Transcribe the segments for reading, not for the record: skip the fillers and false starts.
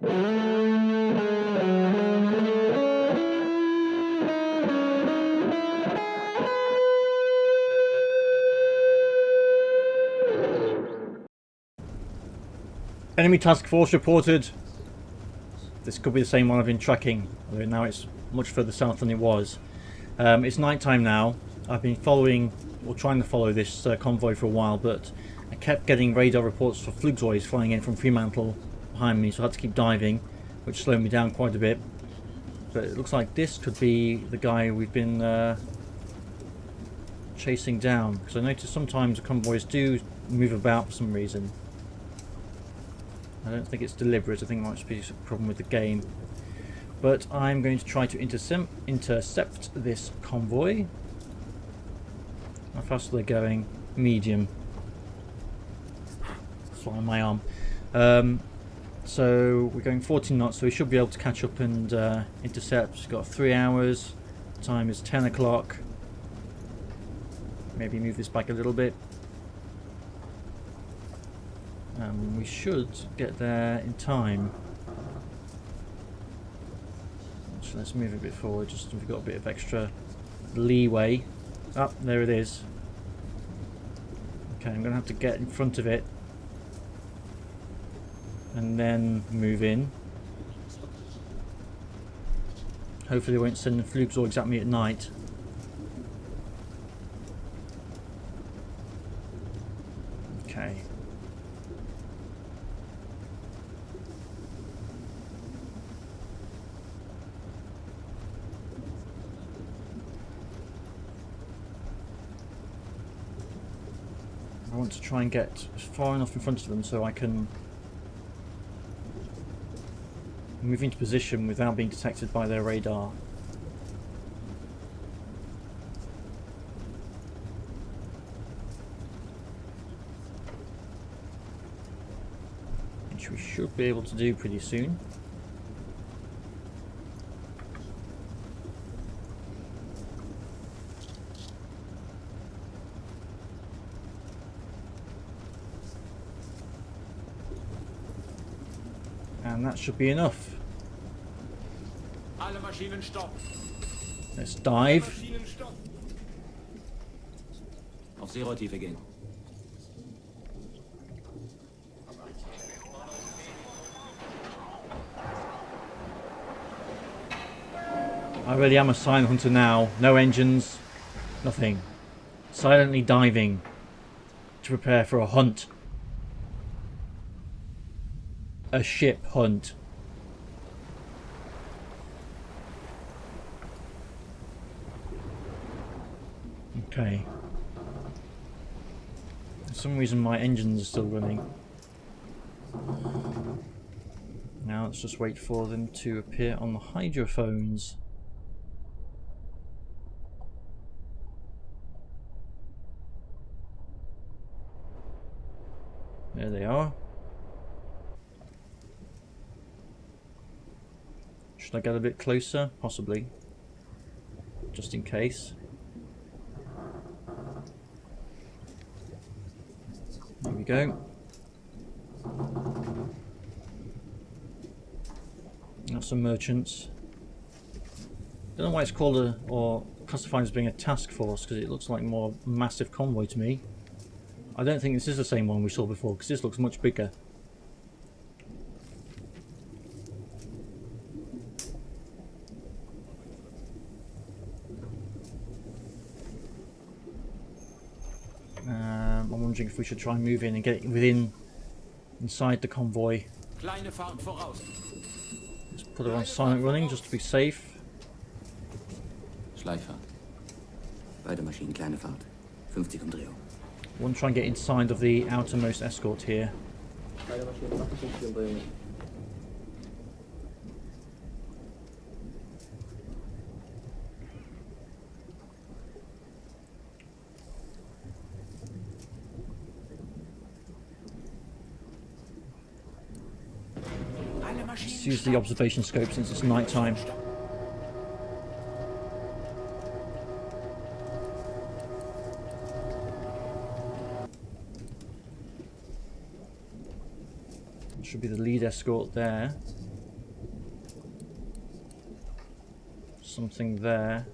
Enemy task force reported. This could be the same one I've been tracking, although now it's much further south than it was. It's night time now. I've been following, or trying to follow this convoy for a while, but I kept getting radar reports for Flugzeugs flying in from Fremantle behind me, so I had to keep diving, which slowed me down quite a bit. But it looks like this could be the guy we've been chasing down, because I noticed sometimes the convoys do move about for some reason. I don't think it's deliberate. I think it might just be a problem with the game. But I'm going to try to intercept this convoy. How fast are they going? Medium. Fly on my arm. So we're going 14 knots, so we should be able to catch up and intercept. We've got 3 hours. Time is 10 o'clock. Maybe move this back a little bit. We should get there in time. So let's move a bit forward, just so we've got a bit of extra leeway. Up, there it is. Okay, I'm going to have to get in front of it and then move in. Hopefully they won't send the Flugzeugs at me at night. Okay. I want to try and get far enough in front of them so I can move into position without being detected by their radar. Which we should be able to do pretty soon. And that should be enough. Let's dive. Auf Seerotiefe gehen. I really am a silent hunter now. No engines, nothing. Silently diving to prepare for a hunt. A ship hunt. Okay. For some reason my engines are still running. Now let's just wait for them to appear on the hydrophones. There they are. Should I get a bit closer? Possibly. Just in case. There we go. That's some merchants. Don't know why it's called a, or classified as being a task force, because it looks like more massive convoy to me. I don't think this is the same one we saw before, because this looks much bigger. I'm wondering if we should try and move in and get it inside the convoy. Let's put it on silent running just to be safe. Schleichfahrt. Beide Maschinen kleine Fahrt. 50 Umdrehung. I want to try and get inside of the outermost escort here. Beide Maschinen 58 Umdrehungen. Let's use the observation scope since it's night time. Should be the lead escort there. something there.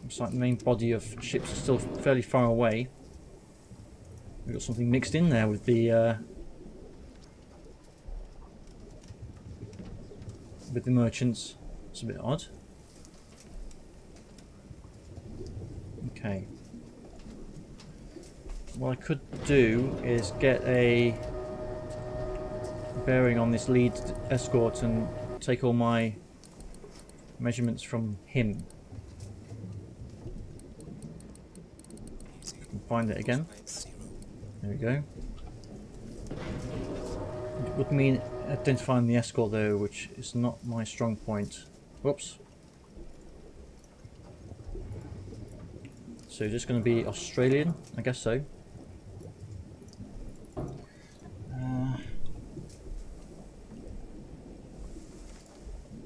Looks like the main body of ships is still fairly far away. We've got something mixed in there with the merchants. It's a bit odd. Okay. What I could do is get a bearing on this lead escort and take all my measurements from him. Find it again. There we go. It would mean identifying the escort though, which is not my strong point. Whoops. So just going to be Australian, I guess so.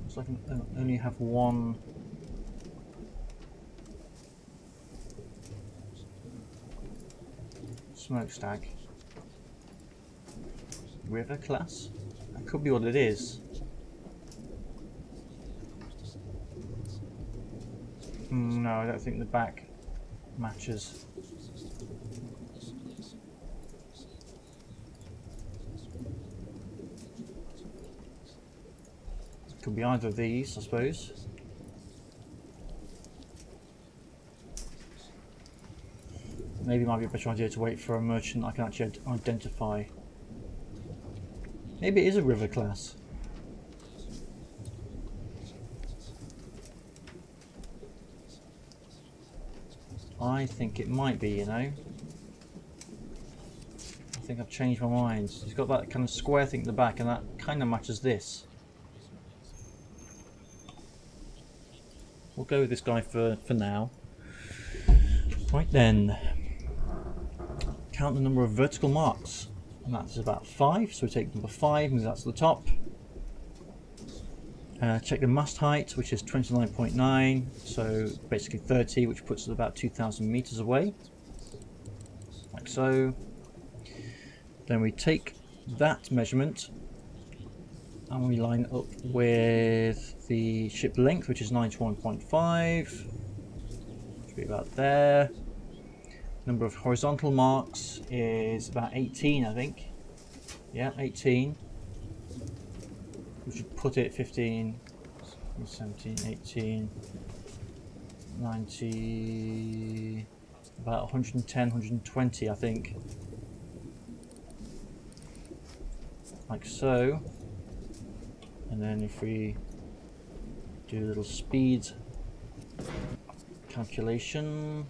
Looks like I only have one. Smokestack. River class? That could be what it is. No, I don't think the back matches. Could be either of these, I suppose. Maybe it might be a better idea to wait for a merchant I can actually identify. Maybe it is a river class. I think it might be, you know. I think I've changed my mind. It's got that kind of square thing at the back, and that kind of matches this. We'll go with this guy for now. Right then. Count the number of vertical marks, and that's about 5, so we take number 5, move that to the top. Check the mast height, which is 29.9, so basically 30, which puts it about 2,000 meters away, like so. Then we take that measurement and we line it up with the ship length, which is 91.5, should be about there. Number of horizontal marks is about 18, I think. Yeah, 18. We should put it 15, 17, 18, 90, about 110, 120, I think. Like so. And then if we do a little speed calculation.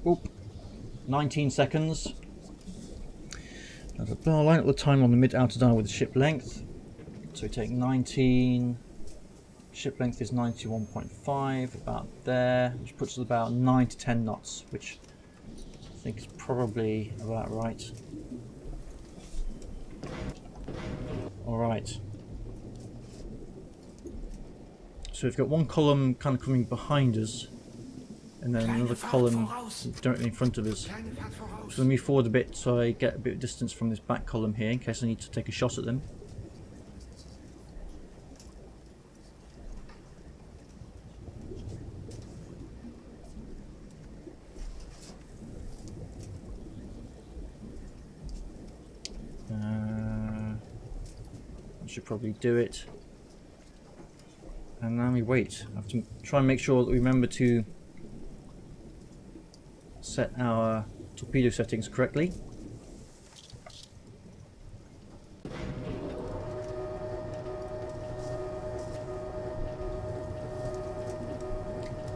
Oop, 19 seconds. I'll line up the time on the mid outer dial with the ship length. So we take 19, ship length is 91.5, about there, which puts us about 9 to 10 knots, which I think is probably about right. Alright. So we've got one column kind of coming behind us, and then another column directly in front of us. So let me forward a bit so I get a bit of distance from this back column here in case I need to take a shot at them. I should probably do it. And now we wait. I have to try and make sure that we remember to set our torpedo settings correctly.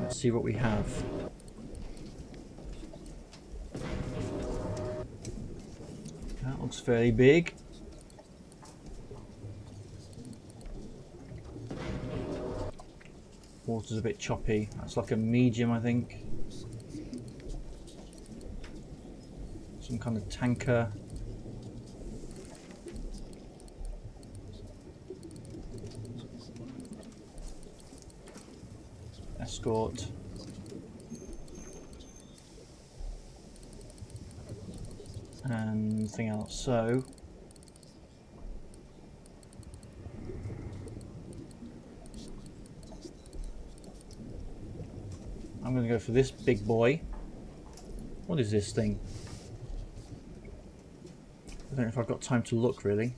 Let's see what we have. That looks fairly big. Water's a bit choppy. That's like a medium, I think. Some kind of tanker. Escort. And nothing else. So I'm going to go for this big boy. What is this thing? I don't know if I've got time to look, really.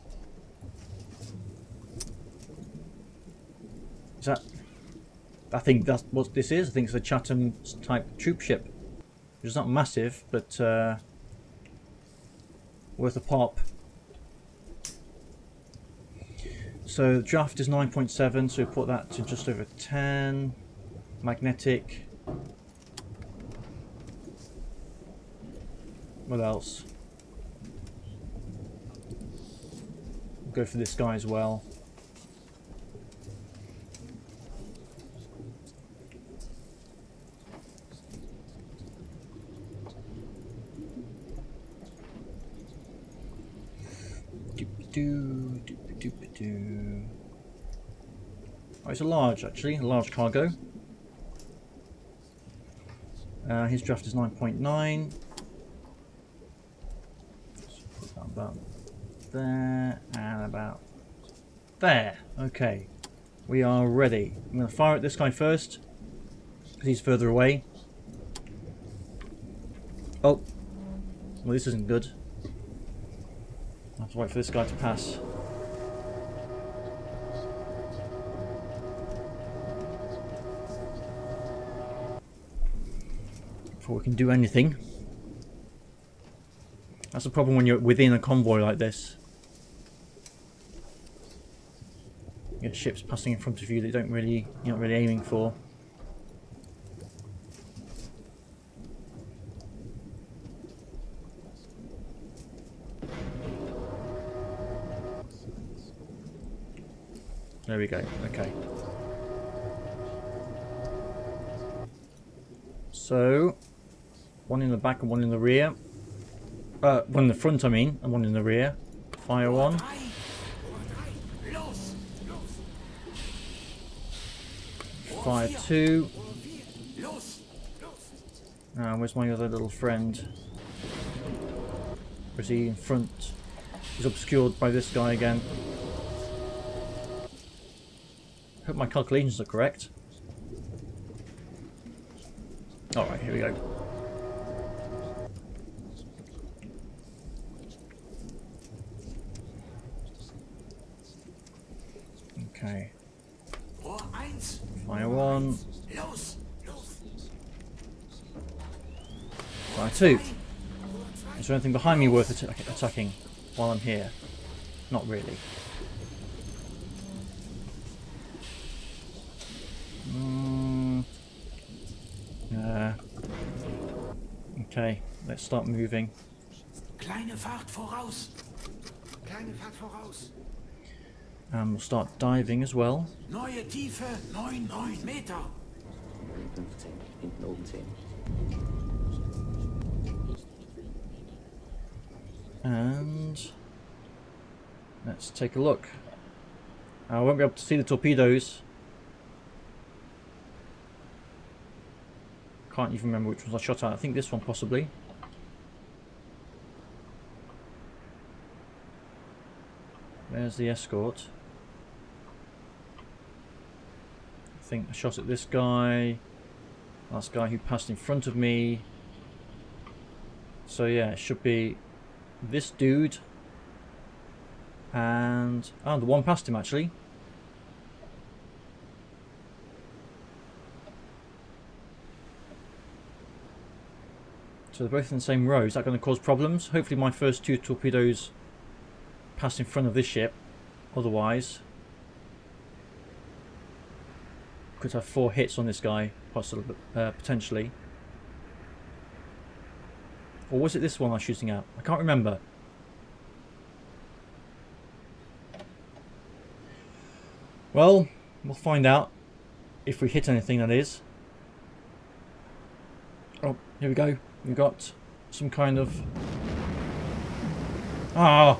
Is that... I think that's what this is. I think it's a Chatham type troop ship. Which is not massive, but worth a pop. So the draft is 9.7, so we put that to just over 10. Magnetic. What else? Go for this guy as well. Oh, it's a large, actually, a large cargo. His draft is 9.9. Put that about there and about there. Okay, we are ready. I'm going to fire at this guy first because he's further away. Oh, well, this isn't good. I have to wait for this guy to pass. Before we can do anything. That's the problem when you're within a convoy like this. You get ships passing in front of you that you're not really aiming for. There we go. Okay. So, one in the back and one in the rear. One in the front, I mean, and one in the rear. Fire one. Fire two. Where's my other little friend? Or is he in front? He's obscured by this guy again. Hope my calculations are correct. Alright, here we go. Okay. Fire one. Fire two. Is there anything behind me worth attacking while I'm here? Not really. Okay, let's start moving. Kleine Fahrt voraus. Kleine Fahrt voraus. We'll start diving as well. Neue Tiefe 9 Meter. 15, hinten oben 10. And let's take a look. I won't be able to see the torpedoes. Can't even remember which ones I shot at. I think this one possibly. There's the escort. I think I shot at this guy. Last guy who passed in front of me. So yeah, it should be this dude. And the one past him actually. So they're both in the same row. Is that going to cause problems? Hopefully my first two torpedoes pass in front of this ship. Otherwise, could have 4 hits on this guy, possibly, potentially. Or was it this one I was shooting at? I can't remember. Well, we'll find out. If we hit anything, that is. Oh, here we go. We've got some kind of... Ah!